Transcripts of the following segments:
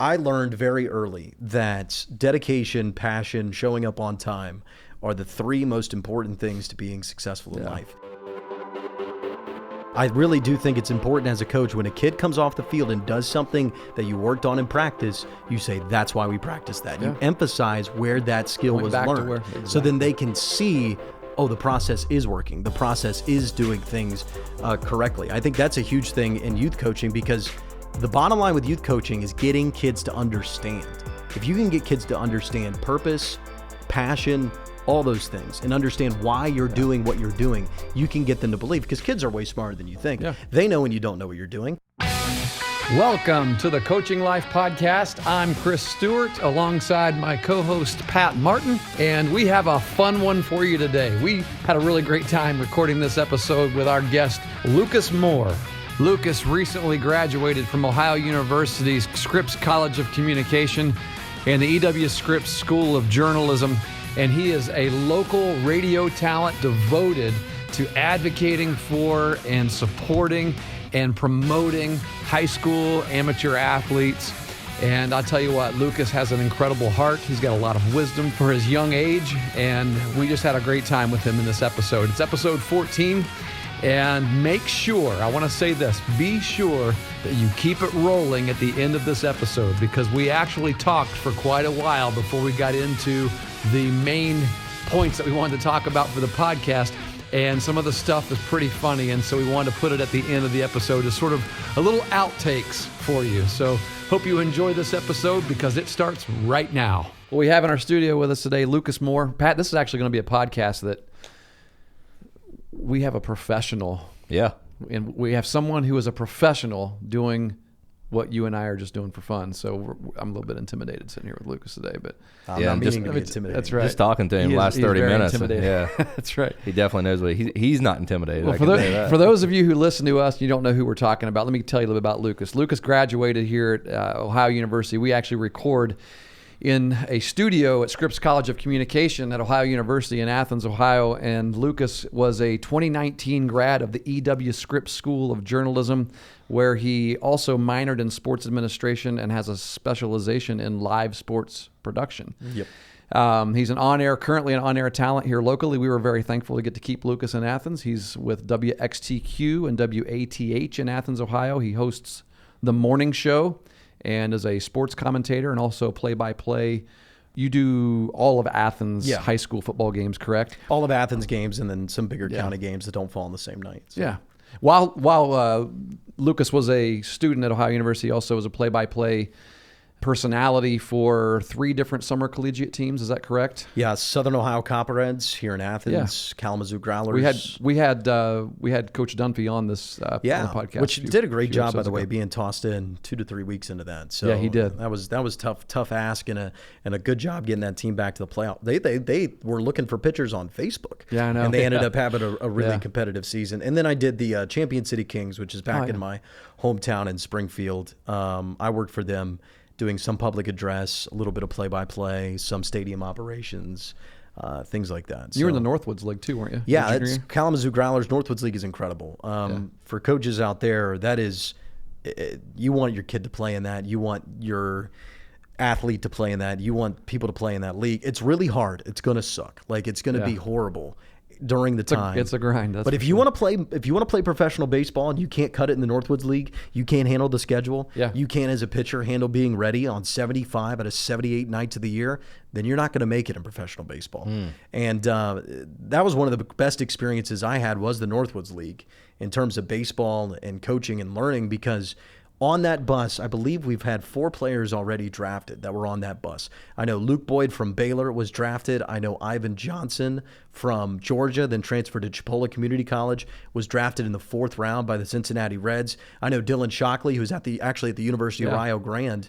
I learned very early that dedication, passion, showing up on time are the three most important things to being successful in life. I really do think it's important as a coach when a kid comes off the field and does something that you worked on in practice, you say, that's why we practiced that. You emphasize where that skill was learned. So then they can see, oh, the process is working. The process is doing things correctly. I think that's a huge thing in youth coaching, because the bottom line with youth coaching is getting kids to understand. If you can get kids to understand purpose, passion, all those things, and understand why you're doing what you're doing, you can get them to believe, because kids are way smarter than you think. They know when you don't know what you're doing. Welcome to the Coaching Life Podcast. I'm Chris Stewart alongside my co-host Pat Martin, and we have a fun one for you today. We had a really great time recording this episode with our guest, Lukas Moore. Lukas recently graduated from Ohio University's Scripps College of Communication and the E.W. Scripps School of Journalism, and he is a local radio talent devoted to advocating for and supporting and promoting high school amateur athletes. And I'll tell you what, Lukas has an incredible heart. He's got a lot of wisdom for his young age, and we just had a great time with him in this episode. It's episode 14. And make sure, I want to say this, be sure that you keep it rolling at the end of this episode, because we actually talked for quite a while before we got into the main points that we wanted to talk about for the podcast. And some of the stuff is pretty funny, and so we wanted to put it at the end of the episode as sort of a little outtakes for you. So hope you enjoy this episode, because it starts right now. Well, we have in our studio with us today Lukas Moore. Pat, this is actually going to be a podcast that we have a professional. Yeah. And we have someone who is a professional doing what you and I are just doing for fun. So I'm a little bit intimidated sitting here with Lukas today, but I'm not meaning to be intimidated. That's right. Just talking to him last 30 minutes. Yeah, that's right. He definitely knows what he's not intimidated. Well, for those of you who listen to us and you don't know who we're talking about, let me tell you a little bit about Lukas. Lukas graduated here at Ohio University. We actually record in a studio at Scripps College of Communication at Ohio University in Athens, Ohio. And Lukas was a 2019 grad of the E.W. Scripps School of Journalism, where he also minored in sports administration and has a specialization in live sports production. He's currently an on-air talent here locally. We were very thankful to get to keep Lukas in Athens. He's with WXTQ and WATH in Athens, Ohio. He hosts the morning show and is a sports commentator and also play-by-play. You do all of Athens high school football games, correct? All of Athens games, and then some bigger county games that don't fall on the same night. So. Yeah. While Lukas was a student at Ohio University, he also was a play-by-play personality for 3 different summer collegiate teams. Is that correct? Yeah, Southern Ohio Copperheads here in Athens, Kalamazoo Growlers. We had Coach Dunphy on this podcast, which did a great job, by the way, being tossed in 2 to 3 weeks into that. So yeah, he did. That was tough ask, and a good job getting that team back to the playoff. They were looking for pitchers on Facebook. Yeah, I know. And they ended up having a really competitive season. And then I did the Champion City Kings, which is back in my hometown in Springfield. I worked for them, doing some public address, a little bit of play-by-play, some stadium operations, things like that. You were in the Northwoods League too, weren't you? Yeah, it's Kalamazoo Growlers. Northwoods League is incredible. For coaches out there, that is, you want your kid to play in that. You want your athlete to play in that. You want people to play in that league. It's really hard. It's going to suck. It's going to be horrible during the time. It's a grind. But if you want to play professional baseball and you can't cut it in the Northwoods League, you can't handle the schedule. Yeah. You can't, as a pitcher, handle being ready on 75 out of 78 nights of the year, then you're not going to make it in professional baseball. And that was one of the best experiences I had, was the Northwoods League in terms of baseball and coaching and learning, because on that bus, I believe we've had 4 players already drafted that were on that bus. I know Luke Boyd from Baylor was drafted. I know Ivan Johnson from Georgia, then transferred to Chipola Community College, was drafted in the 4th round by the Cincinnati Reds. I know Dylan Shockley, who's actually at the University of Rio Grande.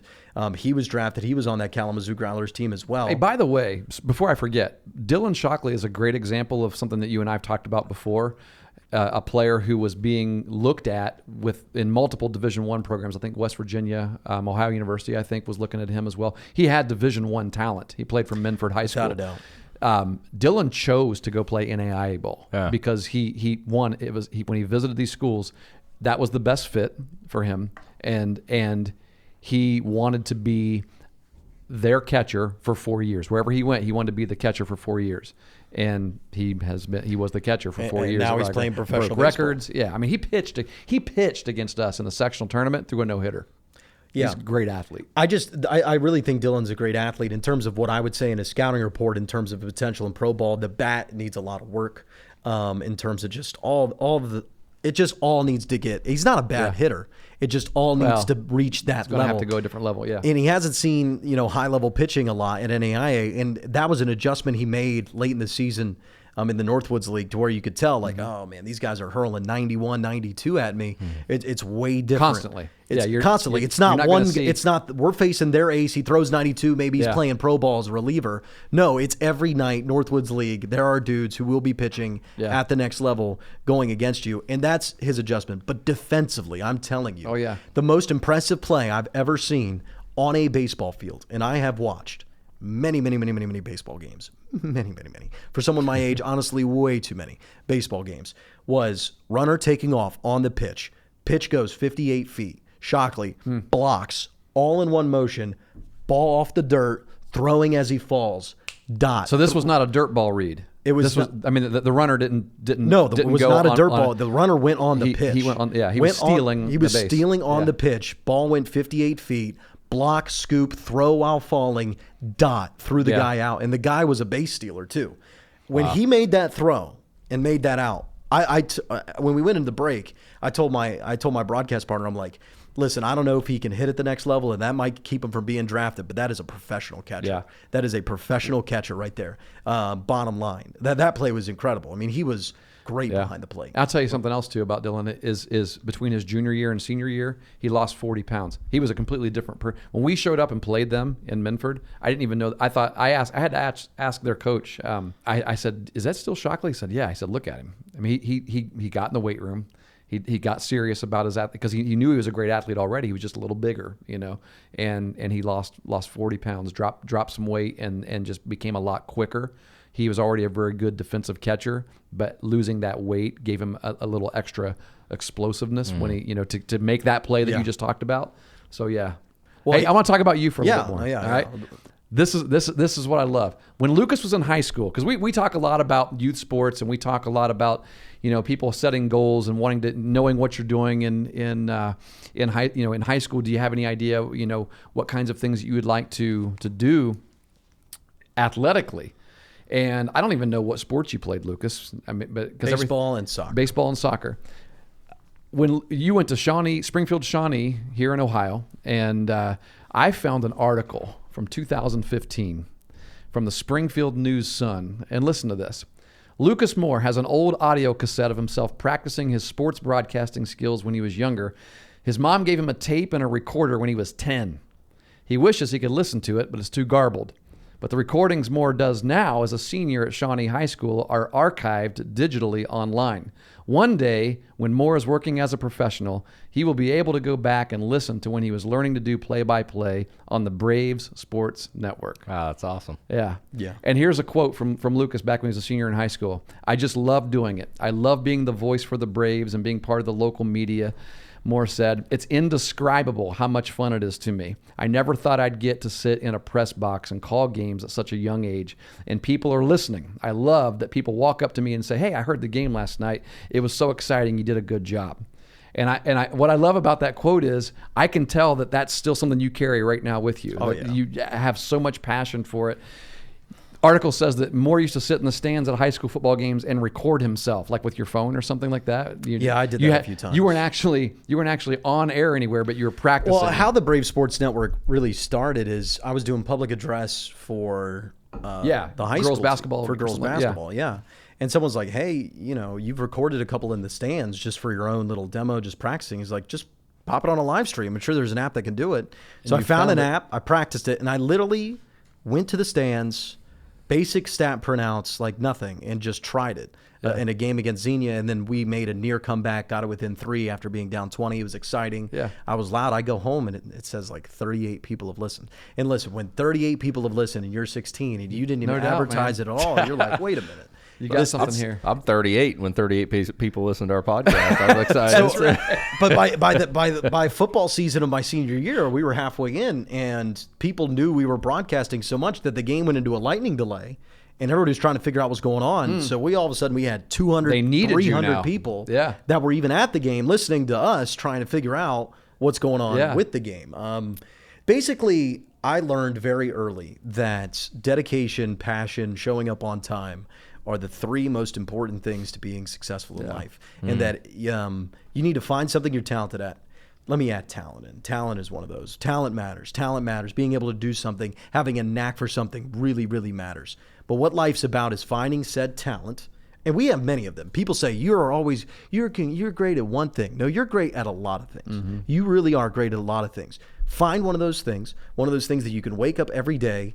He was drafted. He was on that Kalamazoo Growlers team as well. Hey, by the way, before I forget, Dylan Shockley is a great example of something that you and I have talked about before. A player who was being looked at in multiple Division I programs. I think West Virginia, Ohio University, I think, was looking at him as well. He had Division I talent. He played for Minford High School. Without a doubt. Dylan chose to go play NAIA ball because he when he visited these schools, that was the best fit for him, and he wanted to be their catcher for 4 years. Wherever he went, he wanted to be the catcher for 4 years. And he was the catcher for 4 years. Now he's playing professional baseball. Records. Yeah, I mean, he pitched against us in the sectional tournament through a no-hitter. Yeah. He's a great athlete. I really think Dylan's a great athlete in terms of what I would say in his scouting report in terms of potential in pro ball. The bat needs a lot of work in terms of just it just all needs to get. He's not a bad hitter. It just all needs to reach that level. It's going to have to go a different level, yeah. And he hasn't seen, high level pitching a lot at NAIA, and that was an adjustment he made late in the season in the Northwoods League to where you could tell, like, oh man, these guys are hurling 91, 92 at me. It's way different. Constantly. It's constantly. It's not one. It's not. We're facing their ace. He throws 92. Maybe he's playing pro ball as a reliever. No, it's every night. Northwoods League. There are dudes who will be pitching at the next level going against you, and that's his adjustment. But defensively, I'm telling you, the most impressive play I've ever seen on a baseball field, and I have watched many baseball games. Many. For someone my age, honestly, way too many baseball games. Was runner taking off on the pitch. Pitch goes 58 feet. Shockley blocks all in one motion. Ball off the dirt, throwing as he falls. Dot. So this was not a dirt ball read. It was. The runner didn't. No, it was not a dirt ball. The runner went on the pitch. He went on. Yeah, he was stealing. He was stealing on the pitch. Ball went 58 feet. Block, scoop, throw while falling, dot, threw the guy out. And the guy was a base stealer, too. When he made that throw and made that out, when we went into the break, I told my broadcast partner, I'm like, listen, I don't know if he can hit at the next level, and that might keep him from being drafted, but that is a professional catcher. Yeah. That is a professional catcher right there. Bottom line. That play was incredible. I mean, he was great behind the plate. I'll tell you something else too about Dylan is between his junior year and senior year, he lost 40 pounds. He was a completely different person. When we showed up and played them in Minford, I didn't even know. I had to ask their coach. I said, "Is that still Shockley?" He said, "Yeah." I said, "Look at him. I mean, he got in the weight room. He got serious about his athlete because he knew he was a great athlete already. He was just a little bigger, and he lost 40 pounds, dropped some weight, and just became a lot quicker. He was already a very good defensive catcher, but losing that weight gave him a little extra explosiveness when he, to make that play that you just talked about. So yeah. Well, hey, I want to talk about you for a little bit more. Yeah. All right. This is what I love. When Lukas was in high school, because we talk a lot about youth sports and we talk a lot about people setting goals and knowing what you're doing in high school. Do you have any idea what kinds of things you would like to do athletically? And I don't even know what sports you played, Lukas. I mean, baseball and soccer. Baseball and soccer. When you went to Springfield Shawnee here in Ohio, and I found an article from 2015 from the Springfield News-Sun, and listen to this. Lukas Moore has an old audio cassette of himself practicing his sports broadcasting skills when he was younger. His mom gave him a tape and a recorder when he was 10. He wishes he could listen to it, but it's too garbled. But the recordings Moore does now as a senior at Shawnee High School are archived digitally online. One day, when Moore is working as a professional, he will be able to go back and listen to when he was learning to do play-by-play on the Braves Sports Network. Wow, that's awesome. Yeah. And here's a quote from Lukas back when he was a senior in high school. "I just love doing it. I love being the voice for the Braves and being part of the local media." Moore said, "It's indescribable how much fun it is to me. I never thought I'd get to sit in a press box and call games at such a young age. And people are listening. I love that people walk up to me and say, 'Hey, I heard the game last night. It was so exciting. You did a good job.'" And I what I love about that quote is I can tell that that's still something you carry right now with you. Oh, yeah. You have so much passion for it. Article says that Moore used to sit in the stands at high school football games and record himself, like with your phone or something like that. I did that a few times. You weren't actually on air anywhere, but you were practicing. Well, how the Brave Sports Network really started is I was doing public address for the high school basketball for girls basketball. Yeah. And someone's like, "Hey, you've recorded a couple in the stands just for your own little demo, just practicing." He's like, "Just pop it on a live stream. I'm sure there's an app that can do it." So I found an app. I practiced it, and I literally went to the stands. Basic stat printouts, like nothing, and just tried it in a game against Xenia, and then we made a near comeback, got it within 3 after being down 20. It was exciting. Yeah. I was loud. I go home, and it says like 38 people have listened. And listen, when 38 people have listened and you're 16 and you didn't even advertise it at all, you're like, wait a minute. You got something here. I'm 38 when 38 people listen to our podcast. I'm excited. But by football season of my senior year, we were halfway in, and people knew we were broadcasting so much that the game went into a lightning delay, and everybody was trying to figure out what's going on. So we all of a sudden we had 200, 300 people that were even at the game listening to us trying to figure out what's going on with the game. Basically, I learned very early that dedication, passion, showing up on time are the three most important things to being successful in life. And that you need to find something you're talented at. Let me add talent in. Talent is one of those. Talent matters. Talent matters. Being able to do something, having a knack for something really, really matters. But what life's about is finding said talent. And we have many of them. People say, you're great at one thing. No, you're great at a lot of things. You really are great at a lot of things. Find one of those things that you can wake up every day,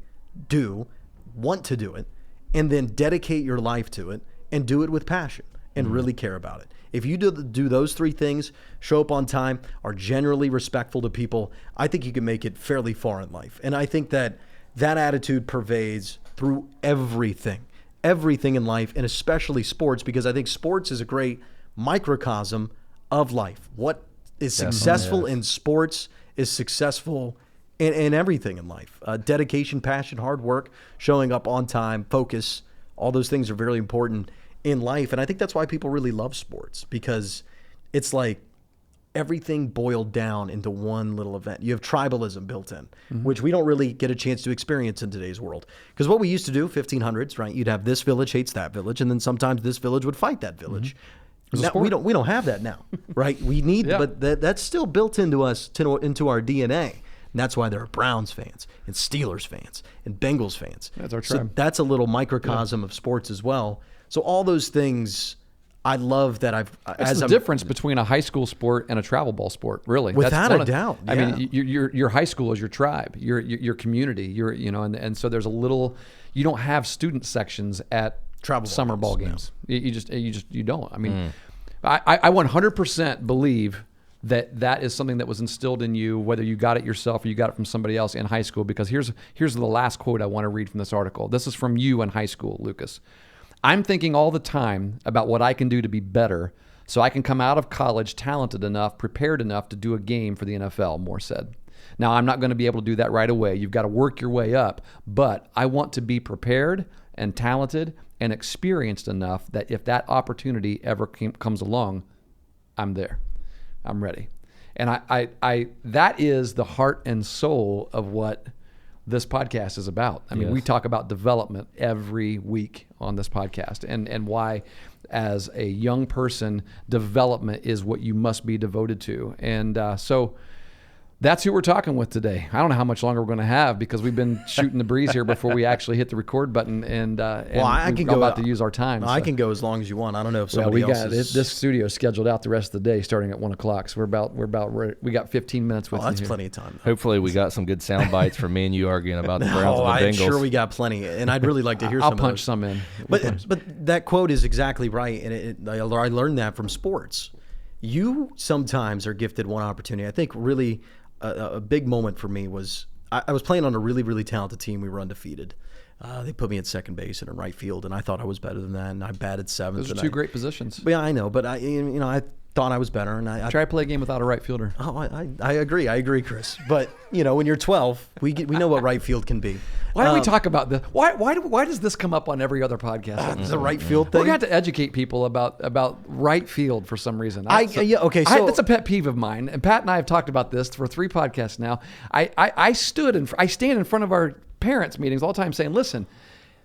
want to do it, and then dedicate your life to it and do it with passion and really care about it. If you do those three things, show up on time, are generally respectful to people, I think you can make it fairly far in life. And I think that attitude pervades through everything in life, and especially sports, because I think sports is a great microcosm of life. What is successful in sports is successful in everything in life. Dedication, passion, hard work, showing up on time, focus, all those things are very important in life. And I think that's why people really love sports, because it's like everything boiled down into one little event. You have tribalism built in, which we don't really get a chance to experience in today's world. Because what we used to do, 1500s, right? You'd have this village hates that village, and then sometimes this village would fight that village. Now, we don't have that now, right? We need, but that's still built into us, into our DNA. And that's why there are Browns fans and Steelers fans and Bengals fans. That's our tribe. So that's a little microcosm of sports as well. So all those things, I love that It's the difference between a high school sport and a travel ball sport, really. Without a doubt. I mean, your high school is your tribe, your community, and so there's a little. You don't have student sections at travel summer ball games. No. You don't. I mean, I 100% believe that is something that was instilled in you, whether you got it yourself or you got it from somebody else in high school. Because here's the last quote I want to read from this article. This is from you in high school, Lucas. I'm thinking all the time about what I can do to be better so I can come out of college talented enough, prepared enough to do a game for the NFL, Moore said. Now, I'm not going to be able to do that right away. You've got to work your way up, but I want to be prepared and talented and experienced enough that if that opportunity ever comes along, I'm there. I'm ready. And I that is the heart and soul of what this podcast is about. I mean, we talk about development every week on this podcast, and why, as a young person, development is what you must be devoted to. And so that's who we're talking with today. I don't know how much longer we're going to have, because we've been shooting the breeze here before we actually hit the record button, and we're about to use our time. I can go as long as you want. I don't know if somebody else is. This studio is scheduled out the rest of the day, starting at 1:00. So we got 15 minutes with you. That's here. plenty of time. Though. Hopefully, we got some good sound bites from me and you arguing about the Browns and the Bengals. I'm sure we got plenty, and I'd really like to hear some. I'll punch some in. But that quote is exactly right, and I learned that from sports. You sometimes are gifted one opportunity. I think really. A big moment for me was I was playing on a really, really talented team. We were undefeated. They put me at second base and in right field, and I thought I was better than that. And I batted seventh. Those are two great positions. Yeah, I know, but I thought I was better. And I try to play a game without a right fielder. Oh, I agree, Chris. But when you're 12, we know what right field can be. Why do we talk about this? Why does this come up on every other podcast? The right field thing. We're going to have to educate people about right field for some reason. So that's a pet peeve of mine. And Pat and I have talked about this for 3 podcasts now. I stand in front of our parents' meetings all the time saying, listen,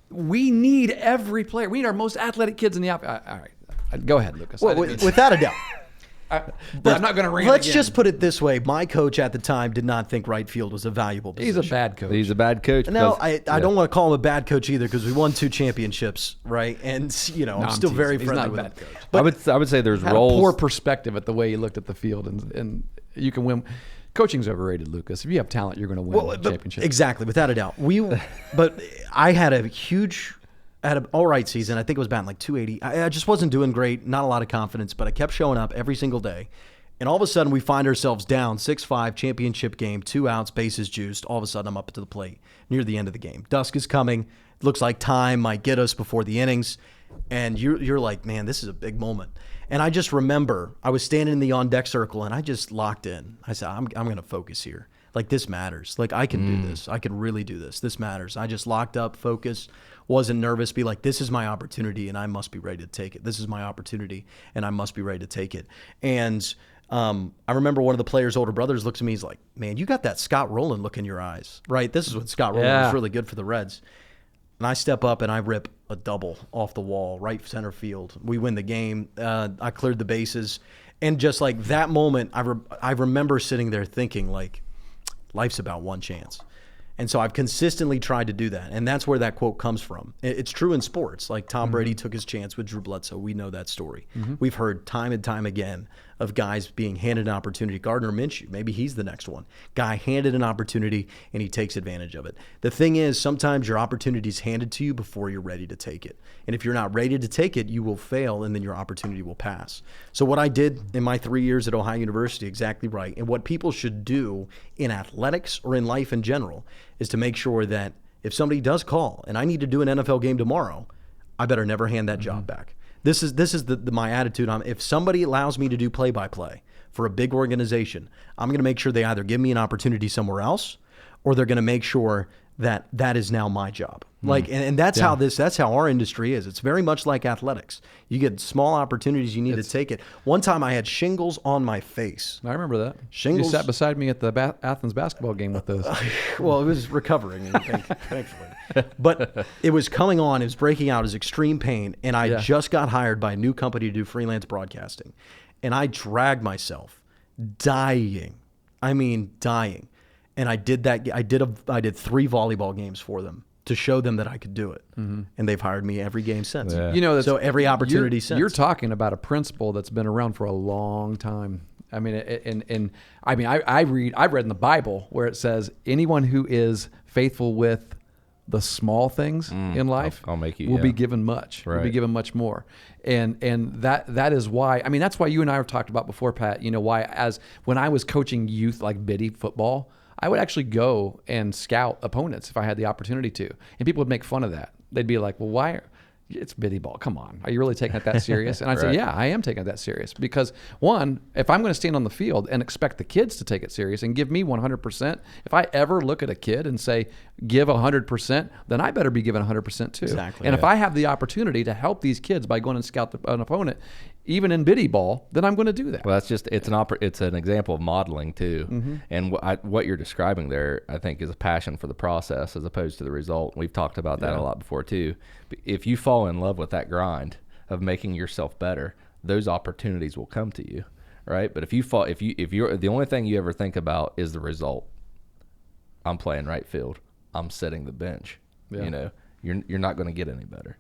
we need every player. We need our most athletic kids in the outfield. All right. Go ahead, Lucas. Well, without a doubt. I'm not going to rant Let's again. just put it this way. My coach at the time did not think right field was a valuable position. He's a bad coach. He's a bad coach. No, I don't want to call him a bad coach either, because we won 2 championships, right? And I'm still very friendly with him. But I would say there's had roles. A poor perspective at the way he looked at the field, and you can win. Coaching's overrated, Lucas. If you have talent, you're going to win a championship. Exactly, without a doubt. But I had an all right season. I think it was batting like 280. I just wasn't doing great, not a lot of confidence, but I kept showing up every single day. And all of a sudden, we find ourselves down 6-5, championship game, 2 outs, bases juiced. All of a sudden, I'm up to the plate near the end of the game. Dusk is coming. It looks like time might get us before the innings. And you're like, man, this is a big moment. And I just remember I was standing in the on-deck circle, and I just locked in. I said, I'm going to focus here. Like, this matters. Like, I can do this. I can really do this. This matters. I just locked up, focused, wasn't nervous, be like, this is my opportunity, and I must be ready to take it. This is my opportunity, and I must be ready to take it. And I remember one of the players' older brothers looks at me, he's like, man, you got that Scott Rowland look in your eyes, right? This is when Scott Rowland was really good for the Reds. And I step up and I rip a double off the wall, right center field. We win the game. I cleared the bases. And just like that moment, I remember sitting there thinking, like, life's about one chance. And so I've consistently tried to do that. And that's where that quote comes from. It's true in sports. Like Tom Brady took his chance with Drew Bledsoe. We know that story. We've heard time and time again of guys being handed an opportunity. Gardner Minshew, maybe he's the next one. Guy handed an opportunity, and he takes advantage of it. The thing is, sometimes your opportunity is handed to you before you're ready to take it. And if you're not ready to take it, you will fail, and then your opportunity will pass. So what I did in my 3 years at Ohio University, exactly right, and what people should do in athletics or in life in general is to make sure that if somebody does call, and I need to do an NFL game tomorrow, I better never hand that job back. This is my attitude. If somebody allows me to do play-by-play for a big organization, I'm going to make sure they either give me an opportunity somewhere else, or they're going to make sure that that is now my job. Like, and that's how our industry is. It's very much like athletics. You get small opportunities, you need to take it. One time I had shingles on my face. I remember that. Shingles. You sat beside me at the Athens basketball game with those. Well, it was recovering, thankfully. But it was coming on. It was breaking out. It was extreme pain. And I just got hired by a new company to do freelance broadcasting. And I dragged myself, dying. I mean, dying. And I did that. I did 3 volleyball games for them to show them that I could do it. And they've hired me every game since. Yeah. You know, so every opportunity since. You're talking about a principle that's been around for a long time. I mean, I've read in the Bible where it says anyone who is faithful with the small things in life I'll make you, will be given much. Will be given much more. And that is why, I mean, that's why you and I have talked about before, Pat, you know, why when I was coaching youth like biddy football, I would actually go and scout opponents if I had the opportunity to. And people would make fun of that. They'd be like, well, why? It's biddy ball. Come on. Are you really taking it that serious? And I'd say, yeah, I am taking it that serious. Because one, if I'm going to stand on the field and expect the kids to take it serious and give me 100%, if I ever look at a kid and say, give 100%, then I better be giving 100% too. Exactly. And if I have the opportunity to help these kids by going and scout an opponent, even in biddy ball, then I'm going to do that. Well, that's just it's an example of modeling too. And what you're describing there, I think, is a passion for the process as opposed to the result. We've talked about that a lot before too. If you fall in love with that grind of making yourself better, those opportunities will come to you, right? But if you're the only thing you ever think about is the result, I'm playing right field, I'm setting the bench. You know, you're not going to get any better.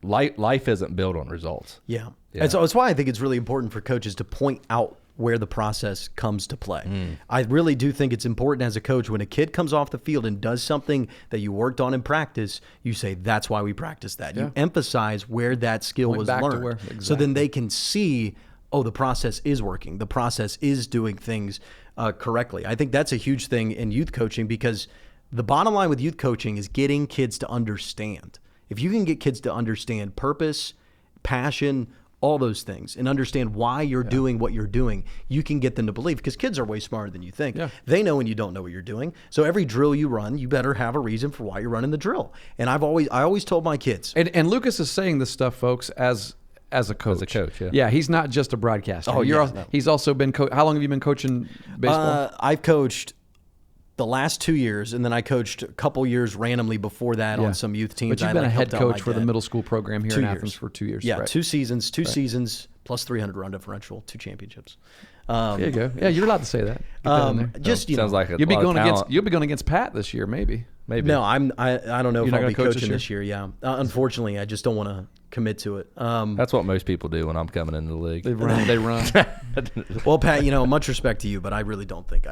Life isn't built on results. Yeah. And so that's why I think it's really important for coaches to point out where the process comes to play. I really do think it's important as a coach when a kid comes off the field and does something that you worked on in practice, you say, that's why we practice that. You emphasize where that skill was learned. So then they can see, oh, the process is working. The process is doing things correctly. I think that's a huge thing in youth coaching because the bottom line with youth coaching is getting kids to understand. If you can get kids to understand purpose, passion, all those things, and understand why you're doing what you're doing, you can get them to believe, because kids are way smarter than you think. They know when you don't know what you're doing. So every drill you run, you better have a reason for why you're running the drill. And I always told my kids. And Lucas is saying this stuff, folks, as a coach. As a coach, yeah. He's not just a broadcaster. He's also been how long have you been coaching baseball? I've coached the last 2 years, and then I coached a couple years randomly before that on some youth teams. But you've been a head coach for the middle school program here in Athens for 2 years. Yeah, right? 2 seasons, plus 300 run differential, 2 championships. There you go. Yeah, you're allowed to say that. Sounds like you'll be going against Pat this year, maybe. No, I don't know if I'll be coaching this year. Yeah, unfortunately, I just don't want to commit to it. That's what most people do when I'm coming into the league. They run. Well, Pat, much respect to you, but I really don't think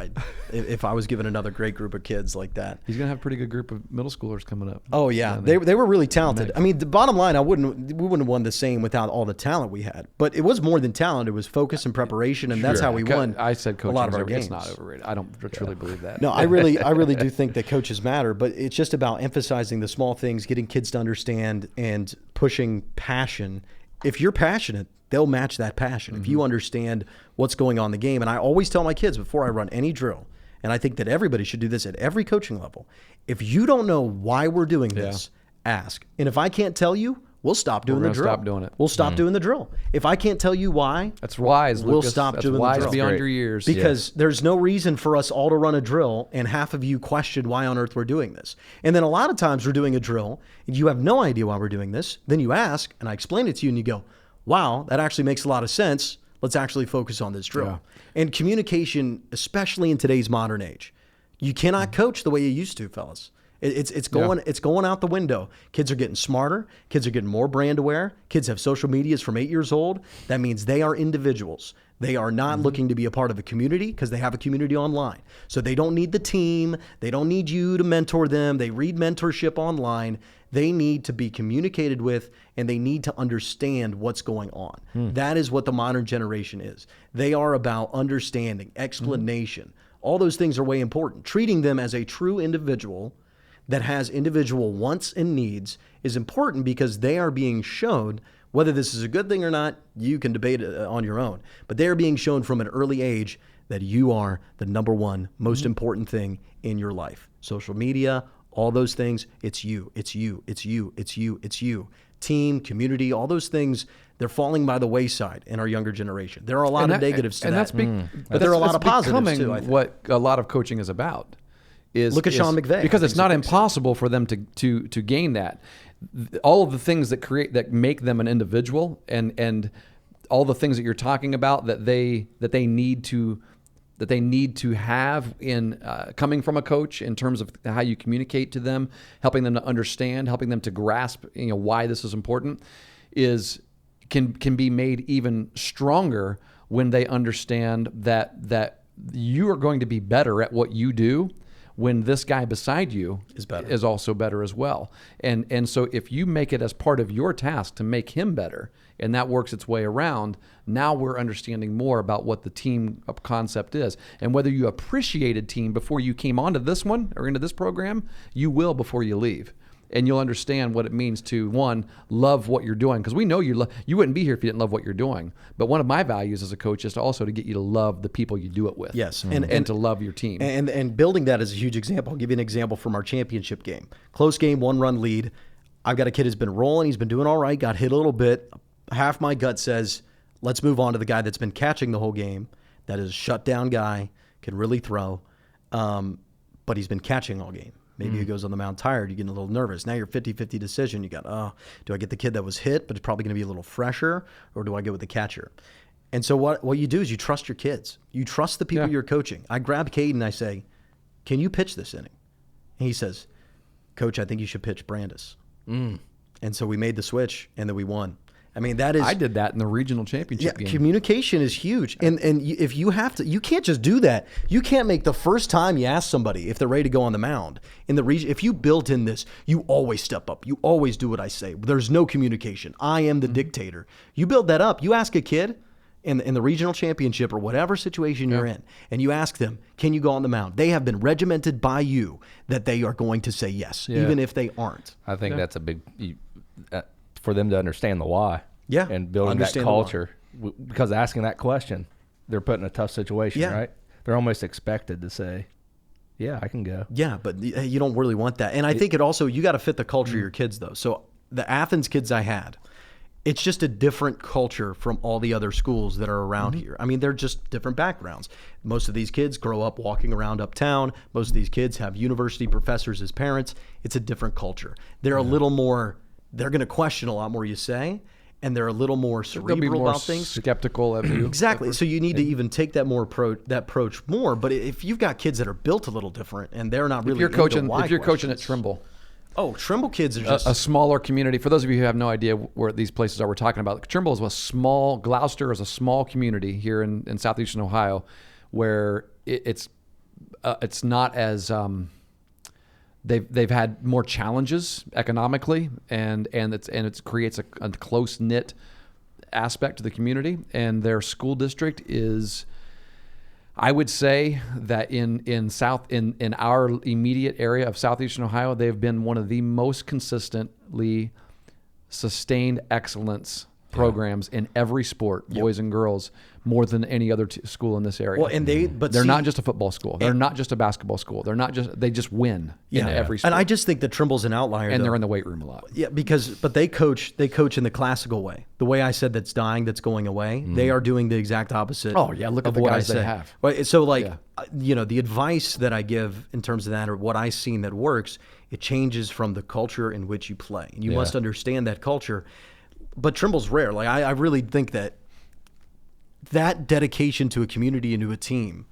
if I was given another great group of kids like that. He's gonna have a pretty good group of middle schoolers coming up. Oh yeah, they were really talented. I mean, the bottom line, we wouldn't have won the same without all the talent we had. But it was more than talent; it was focus and preparation, and that's how we won. I said coaching a lot of our games. It's not overrated. I don't truly believe that. No, I really do think that coaches matter, but it's just about emphasizing the small things, getting kids to understand, and pushing passion. If you're passionate, they'll match that passion. If you understand what's going on in the game, and I always tell my kids before I run any drill, and I think that everybody should do this at every coaching level. If you don't know why we're doing this, ask. And if I can't tell you, we'll stop doing the drill. Stop doing it. We'll stop doing the drill. If I can't tell you why, that's wise. We'll Lucas. stop that's doing wise the drill. Beyond your years. Because there's no reason for us all to run a drill and half of you question why on earth we're doing this. And then a lot of times we're doing a drill and you have no idea why we're doing this. Then you ask and I explain it to you and you go, wow, that actually makes a lot of sense. Let's actually focus on this drill. Yeah. And communication, especially in today's modern age, you cannot coach the way you used to, fellas. It's going out the window. Kids are getting smarter. Kids are getting more brand aware. Kids have social medias from 8 years old. That means they are individuals. They are not looking to be a part of a community because they have a community online. So they don't need the team. They don't need you to mentor them. They read mentorship online. They need to be communicated with, and they need to understand what's going on. That is what the modern generation is. They are about understanding, explanation. All those things are way important. Treating them as a true individual that has individual wants and needs is important because they are being shown, whether this is a good thing or not, you can debate it on your own, but they are being shown from an early age that you are the number one most important thing in your life. Social media, all those things, it's you, it's you, it's you, it's you, it's you. Team, community, all those things, they're falling by the wayside in our younger generation. There are a lot of negatives to that. But there are a lot of positives too, I think. What a lot of coaching is about. Look at Sean McVay. Because it's not impossible for them to gain that. All of the things that make them an individual and all the things that you're talking about that they need to have in coming from a coach in terms of how you communicate to them, helping them to understand, helping them to grasp why this is important, can be made even stronger when they understand that you are going to be better at what you do when this guy beside you is also better as well. And so if you make it as part of your task to make him better, and that works its way around, now we're understanding more about what the team concept is. And whether you appreciated team before you came onto this one or into this program, you will before you leave. And you'll understand what it means to, one, love what you're doing. Because we know you wouldn't be here if you didn't love what you're doing. But one of my values as a coach is to get you to love the people you do it with. Yes. And to love your team. And building that is a huge example. I'll give you an example from our championship game. Close game, 1-run lead. I've got a kid who's been rolling. He's been doing all right. Got hit a little bit. Half my gut says, let's move on to the guy that's been catching the whole game. That is a shutdown guy, can really throw. But he's been catching all game. Maybe he goes on the mound tired. You're getting a little nervous. Now you're 50-50 decision. You got, do I get the kid that was hit, but it's probably going to be a little fresher, or do I go with the catcher? And so what you do is you trust your kids. You trust the people you're coaching. I grab Caden and I say, can you pitch this inning? And he says, Coach, I think you should pitch Brandis. And so we made the switch, and then we won. I mean, that is... I did that in the regional championship game. Communication is huge. And if you have to... You can't just do that. You can't make the first time you ask somebody if they're ready to go on the mound. In the region, if you built in this, you always step up. You always do what I say. There's no communication. I am the dictator. You build that up. You ask a kid in the regional championship or whatever situation you're in, and you ask them, can you go on the mound? They have been regimented by you that they are going to say yes, even if they aren't. I think that's a big... for them to understand the why. Yeah. And building that culture. Because asking that question, they're put in a tough situation, right? They're almost expected to say, yeah, I can go. Yeah, but you don't really want that. And I think you got to fit the culture of your kids, though. So the Athens kids I had, it's just a different culture from all the other schools that are around here. I mean, they're just different backgrounds. Most of these kids grow up walking around uptown. Most of these kids have university professors as parents. It's a different culture. They're a little more... They're going to question a lot more you say, and they're a little more cerebral about things. Skeptical of you. Exactly. So you need to even take that approach more. But if you've got kids that are built a little different and they're not really if you're coaching at Trimble, Oh, Trimble kids are just a smaller community. For those of you who have no idea where these places are we're talking about, Trimble is Gloucester is a small community here in southeastern Ohio, where it's not as they've had more challenges economically, and it creates a close knit aspect to the community, and their school district is, I would say that in our immediate area of southeastern Ohio, they've been one of the most consistently sustained excellence programs in every sport, boys and girls, more than any other school in this area. Well, and they're not just a football school. They're not just a basketball school. They just win in every sport. And I just think that Trimble's an outlier. And they're in the weight room a lot. Yeah, but they coach in the classical way. The way I said that's dying, that's going away. They are doing the exact opposite. Oh yeah, look at the guys they have. Right, so the advice that I give in terms of that, or what I've seen that works, it changes from the culture in which you play, and you must understand that culture. But Trimble's rare. Like I really think that dedication to a community and to a team,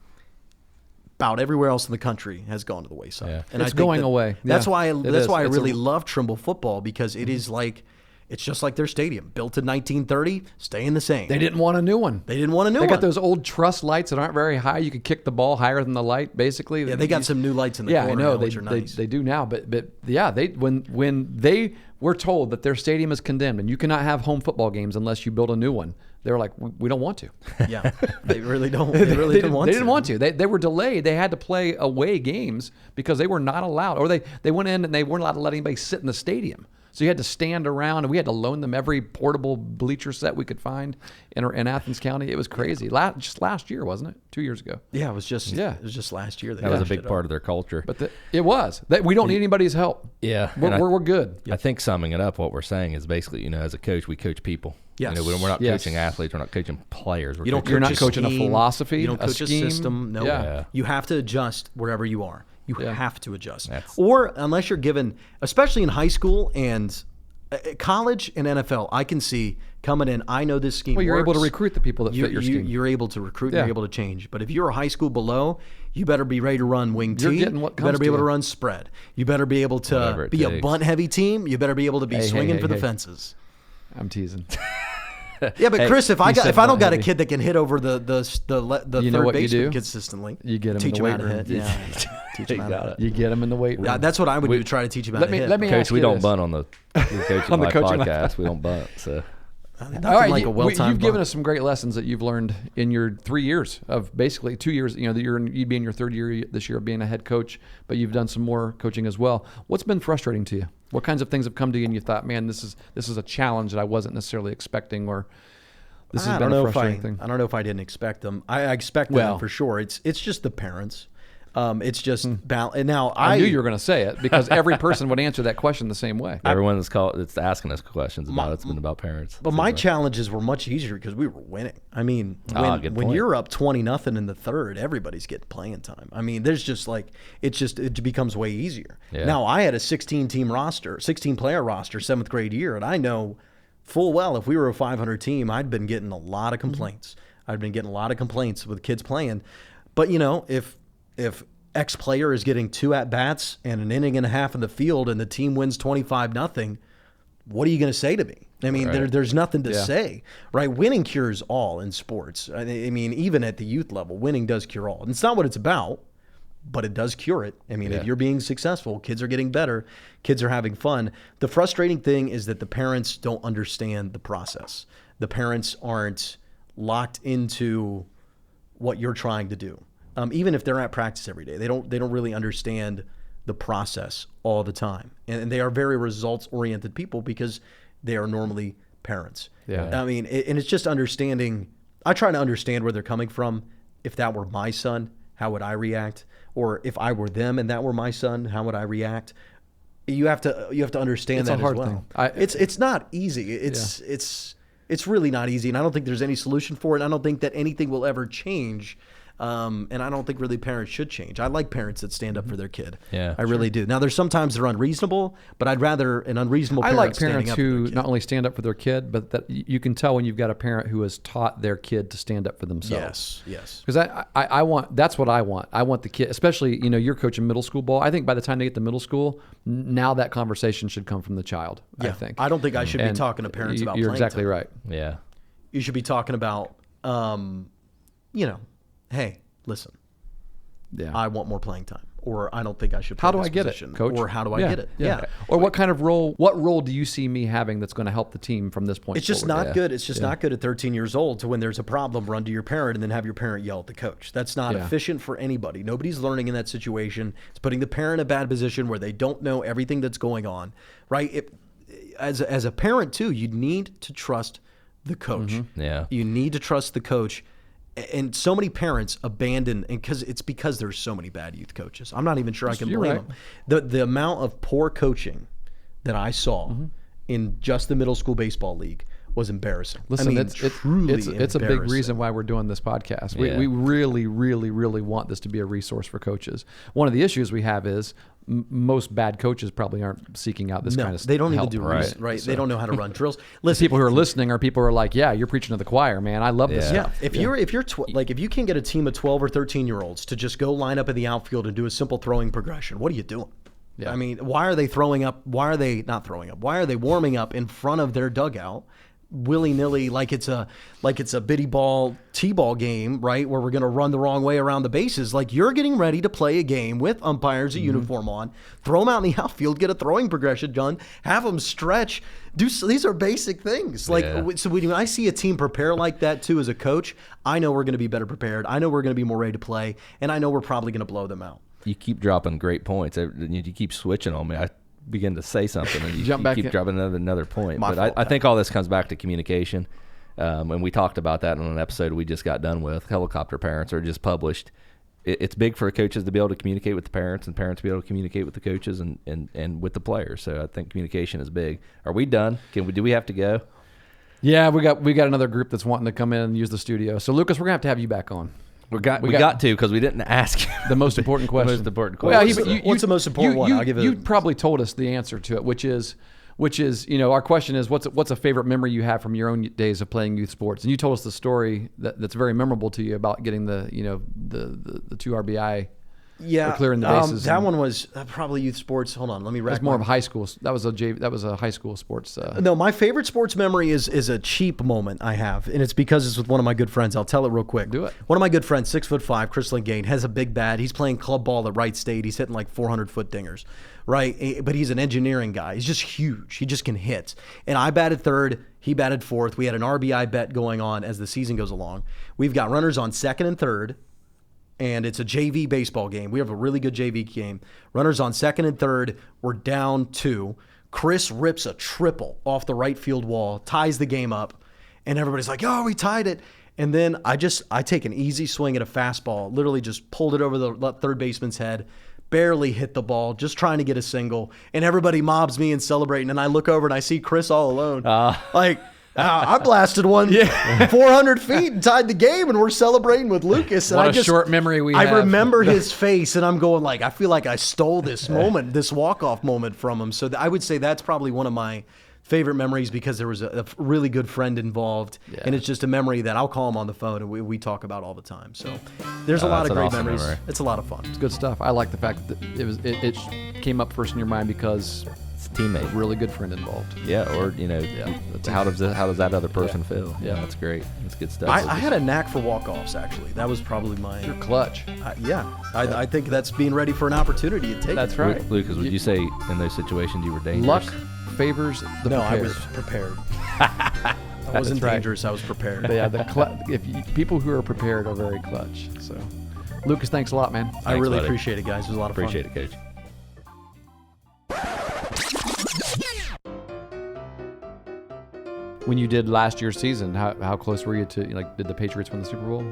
about everywhere else in the country, has gone to the wayside. Yeah. And it's going away. That's why I really love Trimble football, because it is like, it's just like their stadium, built in 1930, staying the same. They didn't want a new one. They got those old truss lights that aren't very high. You could kick the ball higher than the light, basically. Yeah, they got some new lights in the corner. I know. Which are nice. They do now, but when they were told that their stadium is condemned and you cannot have home football games unless you build a new one, they were like, we don't want to. Yeah, they really don't. They really didn't want to. They didn't want to. They were delayed. They had to play away games because they were not allowed, or they went in and they weren't allowed to let anybody sit in the stadium. So you had to stand around, and we had to loan them every portable bleacher set we could find in Athens County. It was crazy. Just last year, wasn't it? 2 years ago. Yeah, it was just last year. That was a big part of their culture. But it was. We don't need anybody's help. Yeah. We're good. I think summing it up, what we're saying is basically, as a coach, we coach people. Yes. We're not coaching athletes. We're not coaching players. You're not coaching a philosophy. You don't coach a scheme. system. No. Yeah. You have to adjust wherever you are. You have to adjust. Or unless you're given, especially in high school and college and NFL, I can see coming in, I know this scheme Well, you're works. able to recruit the people that fit your scheme. You're able to recruit and you're able to change. But if you're a high school below, you better be ready to run wing T. Getting what comes you better be able to to run spread. You better be able to be a bunt-heavy team. You better be able to be swinging for the fences. I'm teasing. Yeah, but Chris, if I don't got a kid that can hit over the third baseman consistently, you get him teach in the him how weight to room. hit. Teach him how to hit. You get him in the weight room. Yeah, that's what I would do to try to teach him how to hit. Let me Coach, ask we you don't this. bunt on the Coaching Life podcast. We don't bunt. So. All right, like a well-timed you've given bunt. us some great lessons that you've learned in your 3 years of basically 2 years. You'd be in your third year this year of being a head coach, but you've done some more coaching as well. What's been frustrating to you? What kinds of things have come to you and you thought, man, this is a challenge that I wasn't necessarily expecting, or this has been a frustrating thing? I don't know if I didn't expect them. I expected them for sure. It's just the parents. It's just and now I knew you were going to say it because every person would answer that question the same way. Everyone that's asking us questions about it's been about parents. But my challenges were much easier because we were winning. I mean, when you're up 20-0 in the third, everybody's getting playing time. I mean, there's just like it becomes way easier. Yeah. Now I had a 16-player roster, 7th grade year, and I know full well if we were a 500 team, I'd been getting a lot of complaints. I'd been getting a lot of complaints with kids playing. But if X player is getting 2 at-bats and an inning and a half in the field and the team wins 25-0, what are you going to say to me? I mean, there's nothing to say, right? Winning cures all in sports. I mean, even at the youth level, winning does cure all. And it's not what it's about, but it does cure it. I mean, if you're being successful, kids are getting better, kids are having fun. The frustrating thing is that the parents don't understand the process. The parents aren't locked into what you're trying to do. Even if they're at practice every day, they don't really understand the process all the time. And they are very results-oriented people because they are normally parents. Yeah. I mean, and it's just understanding. I try to understand where they're coming from. If that were my son, how would I react? Or if I were them and that were my son, how would I react? You have to understand that as well. It's a hard thing. It's not easy. It's really not easy, and I don't think there's any solution for it. I don't think that anything will ever change And I don't think really parents should change. I like parents that stand up for their kid. Yeah, I really do. Now, there's sometimes they're unreasonable, but I'd rather an unreasonable I parent like standing parents up for their who kid. not only stand up for their kid, but that you can tell when you've got a parent who has taught their kid to stand up for themselves. Yes. Because I want, that's what I want. I want the kid, especially, you're coaching middle school ball. I think by the time they get to middle school, now that conversation should come from the child, I think. I don't think I should be And talking to parents about You're playing exactly time. right. Yeah. You should be talking about, hey, listen, Yeah. I want more playing time, or I don't think I should play How do this I get position, it, coach? or how do I get it? Yeah. Or what role do you see me having that's going to help the team from this point It's just forward? not good. It's just not good at 13 years old to when there's a problem, run to your parent and then have your parent yell at the coach. That's not efficient for anybody. Nobody's learning in that situation. It's putting the parent in a bad position where they don't know everything that's going on, right? As a parent, too, you need to trust the coach. Mm-hmm. Yeah. You need to trust the coach. And so many parents abandon, and because there's so many bad youth coaches. I'm not even sure I can You're blame them. The amount of poor coaching that I saw in just the middle school baseball league was embarrassing. Listen, I mean, truly it's a big embarrassing. reason why we're doing this podcast. Yeah. We really, really, really want this to be a resource for coaches. One of the issues we have is most bad coaches probably aren't seeking out this kind of they don't help, even do right? They don't know how to run drills. The Listen, people who are listening are people who are like, yeah, you're preaching to the choir, man. I love this Yeah. stuff. if you can get a team of 12 or 13-year-olds to just go line up in the outfield and do a simple throwing progression, what are you doing? Yeah. I mean, why are they throwing up? Why are they not throwing up? Why are they warming up in front of their dugout, willy-nilly, like it's a bitty ball t-ball game, right? Where we're going to run the wrong way around the bases. Like, you're getting ready to play a game with umpires, a uniform on. Throw them out in the outfield, get a throwing progression done, have them stretch. These are basic things. Like, so when I see a team prepare like that too, as a coach, I know we're going to be better prepared. I know we're going to be more ready to play, and I know we're probably going to blow them out. You keep dropping great points. You keep switching on me. I begin to say something, and you keep dropping another point. I think all this comes back to communication. And we talked about that in an episode we just got done with. Helicopter parents are just published. It's big for coaches to be able to communicate with the parents, and parents to be able to communicate with the coaches and with the players. So I think communication is big. Are we done? Do we have to go? Yeah, we got another group that's wanting to come in and use the studio. So Lucas, we're gonna have to have you back on. We got to, because we didn't ask the most important question. The most important question. Well, What's the most important one? I'll give it. You probably told us the answer to it, which is, our question is, what's a favorite memory you have from your own days of playing youth sports? And you told us the story that's very memorable to you about getting the 2 RBI. Yeah, or clearing the bases. That one was probably youth sports. Hold on, let me rack. It's more of high school. That was a high school sports. No, my favorite sports memory is a cheap moment I have, and it's because it's with one of my good friends. I'll tell it real quick. Do it. One of my good friends, 6'5", Chris Lingane, has a big bat. He's playing club ball at Wright State. He's hitting like 400-foot dingers, right? But he's an engineering guy. He's just huge. He just can hit. And I batted third. He batted fourth. We had an RBI bet going on as the season goes along. We've got runners on second and third. And it's a JV baseball game. We have a really good JV game. Runners on second and third. We're down 2. Chris rips a triple off the right field wall, ties the game up, and everybody's like, oh, we tied it. And then I take an easy swing at a fastball, literally just pulled it over the third baseman's head, barely hit the ball, just trying to get a single. And everybody mobs me and celebrating. And I look over and I see Chris all alone. I blasted one 400 feet and tied the game, and we're celebrating with Lucas. And what a short memory we have. I remember his face, and I'm going like, I feel like I stole this moment, this walk-off moment from him. So I would say that's probably one of my favorite memories, because there was a really good friend involved, and it's just a memory that I'll call him on the phone, and we talk about all the time. So there's a lot of great memories. Memory. It's a lot of fun. It's good stuff. I like the fact that it came up first in your mind because teammate, really good friend involved. Yeah, or how does that other person feel? Yeah, that's great. That's good stuff. I had a knack for walk-offs, actually. That was probably my. You're clutch. I think that's being ready for an opportunity to take. That's right, Lucas. Would you say in those situations you were dangerous? Luck favors the prepared. No, I was prepared. I wasn't dangerous. I was prepared. If people who are prepared are very clutch. So, Lucas, thanks a lot, man. I really appreciate it, guys. It was a lot of fun. Appreciate it, Coach. When you did last year's season, how close were you to, did the Patriots win the Super Bowl?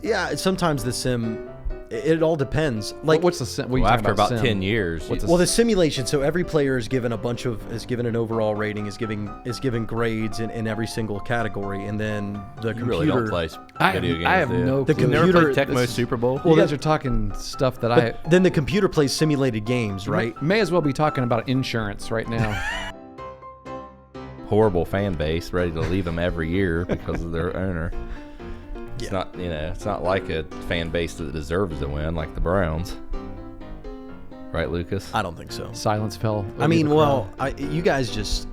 Yeah, sometimes the sim It all depends. Like, what's the what are you Well, talking after about sim? 10 years. well, the simulation. So every player is given an overall rating, is given grades in every single category, and then the you computer. really don't play video games. I have do you? no The clue. You never computer- played Tecmo this- Super Bowl? You guys are talking stuff that Then the computer plays simulated games, right? may as well be talking about insurance right now. Horrible fan base, ready to leave them every year because of their owner. It's not, it's not like a fan base that deserves to win, like the Browns. Right, Lucas? I don't think so. Silence fell. I mean, well, you guys just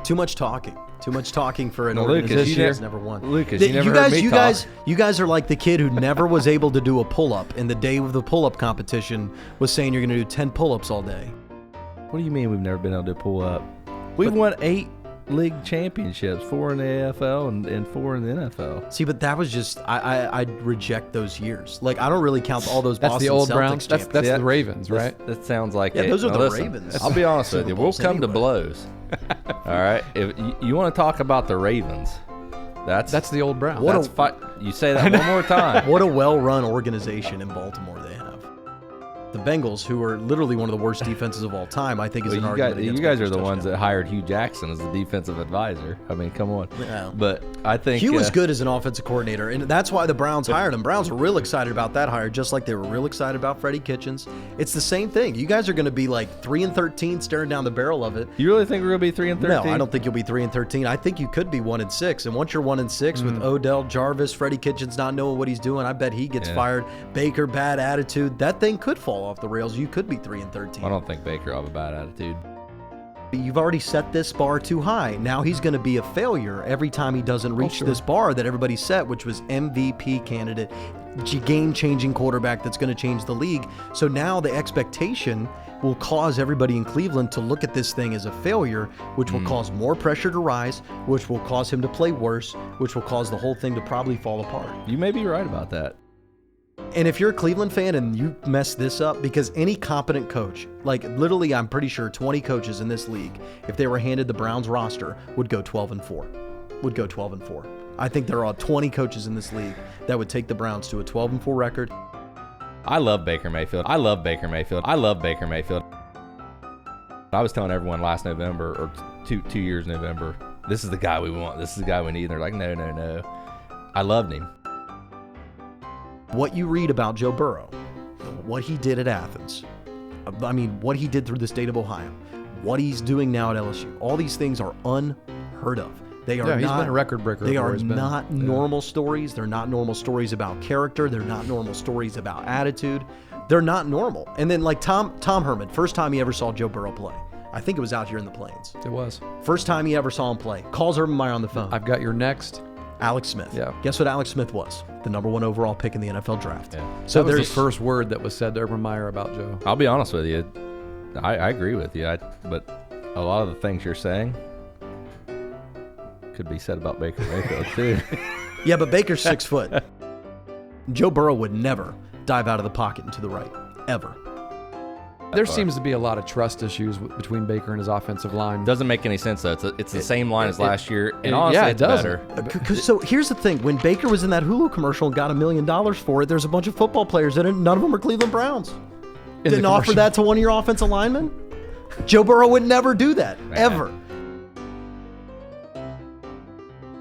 too much talking. Too much talking for an Now, Lucas, organization you that's never- never won. Lucas, you never heard me you guys are like the kid who never was able to do a pull-up, and the day of the pull-up competition was saying you're going to do 10 pull-ups all day. What do you mean we've never been able to pull up? We've won 8 league championships, 4 in the AFL and 4 in the NFL. See, but that was just I reject those years. Like, I don't really count all those that's Boston the old Celtics Browns. That's championships. the Ravens, right? That sounds like Yeah, it. those are Now the listen, Ravens. I'll be honest with Super you. We'll Bowls come to anyway. blows. All right. If you want to talk about the Ravens, that's the old Browns. you say that one more time. What a well-run organization in Baltimore they have. The Bengals, who are literally one of the worst defenses of all time, I think is Well, an you argument guys, against you guys are Baker's the ones touchdown. that hired Hugh Jackson as the defensive advisor. I mean, come on. Yeah. But I think Hugh was good as an offensive coordinator, and that's why the Browns hired him. Browns were real excited about that hire, just like they were real excited about Freddie Kitchens. It's the same thing. You guys are going to be like 3-13, staring down the barrel of it. You really think we're gonna be 3-13? No, I don't think you'll be 3-13. I think you could be 1-6. And once you're 1-6 with Odell, Jarvis, Freddie Kitchens not knowing what he's doing, I bet he gets fired. Baker, bad attitude. That thing could fall off the rails. You could be 3-13. I don't think Baker will have a bad attitude. You've already set this bar too high. Now he's going to be a failure every time he doesn't reach this bar that everybody set, which was MVP candidate, game-changing quarterback that's going to change the league. So now the expectation will cause everybody in Cleveland to look at this thing as a failure, which will cause more pressure to rise, which will cause him to play worse, which will cause the whole thing to probably fall apart. You may be right about that. And if you're a Cleveland fan and you mess this up, because any competent coach, like literally I'm pretty sure 20 coaches in this league, if they were handed the Browns roster, would go 12-4. Would go 12-4. I think there are 20 coaches in this league that would take the Browns to a 12-4 record. I love Baker Mayfield. I love Baker Mayfield. I love Baker Mayfield. I was telling everyone last November, or two years November, this is the guy we want. This is the guy we need. And they're like, no. I loved him. What you read about Joe Burrow, what he did at Athens, I mean, what he did through the state of Ohio, what he's doing now at LSU, all these things are unheard of. They are he's not, been a record breaker. They are He's been. not normal stories. They're not normal stories about character. They're not normal stories about attitude. They're not normal. And then like Tom Herman, first time he ever saw Joe Burrow play, I think it was out here in the Plains. It was. First time he ever saw him play, calls Urban Meyer on the phone. I've got your next. Alex Smith. Yeah. Guess what Alex Smith was? The number 1 overall pick in the NFL draft. Yeah. So That was there's the first word that was said to Urban Meyer about Joe. I'll be honest with you. I agree with you. But a lot of the things you're saying could be said about Baker Mayfield too. Yeah, but Baker's 6 foot. Joe Burrow would never dive out of the pocket and to the right. Ever. There seems to be a lot of trust issues between Baker and his offensive line. Doesn't make any sense though. It's the same line as last year, and it- honestly, yeah, it it's doesn't. better. So here's the thing. When Baker was in that Hulu commercial and got $1 million for it, there's a bunch of football players in it. None of them are Cleveland Browns. the Didn't offer commercial. that to one of your offensive linemen? Joe Burrow would never do that. Ever.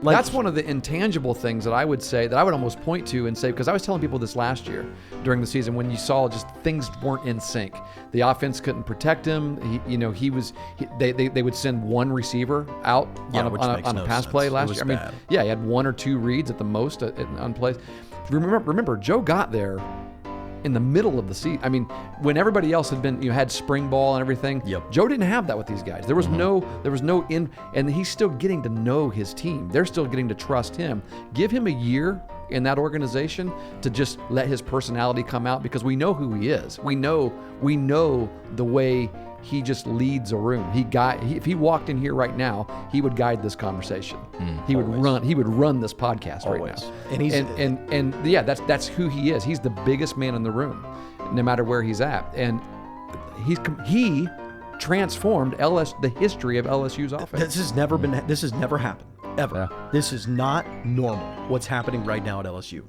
Like, That's one of the intangible things that I would say, that I would almost point to and say, because I was telling people this last year during the season when you saw just things weren't in sync. The offense couldn't protect him. They would send one receiver out which makes on a no pass sense. play It last was year. I mean, bad. yeah, he had 1 or 2 reads at the most on plays. Remember, Joe got there in the middle of the season. I mean, when everybody else had been, had spring ball and everything, Yep. Joe didn't have that with these guys. There was no and he's still getting to know his team. They're still getting to trust him. Give him a year in that organization to just let his personality come out, because we know who he is. We know the way he just leads a room. If he walked in here right now, he would guide this conversation. He would run this podcast right now. And he's And yeah, that's who he is. He's the biggest man in the room, no matter where he's at. And he transformed the history of LSU's offense. This has never happened. Ever. Yeah. This is not normal what's happening right now at LSU.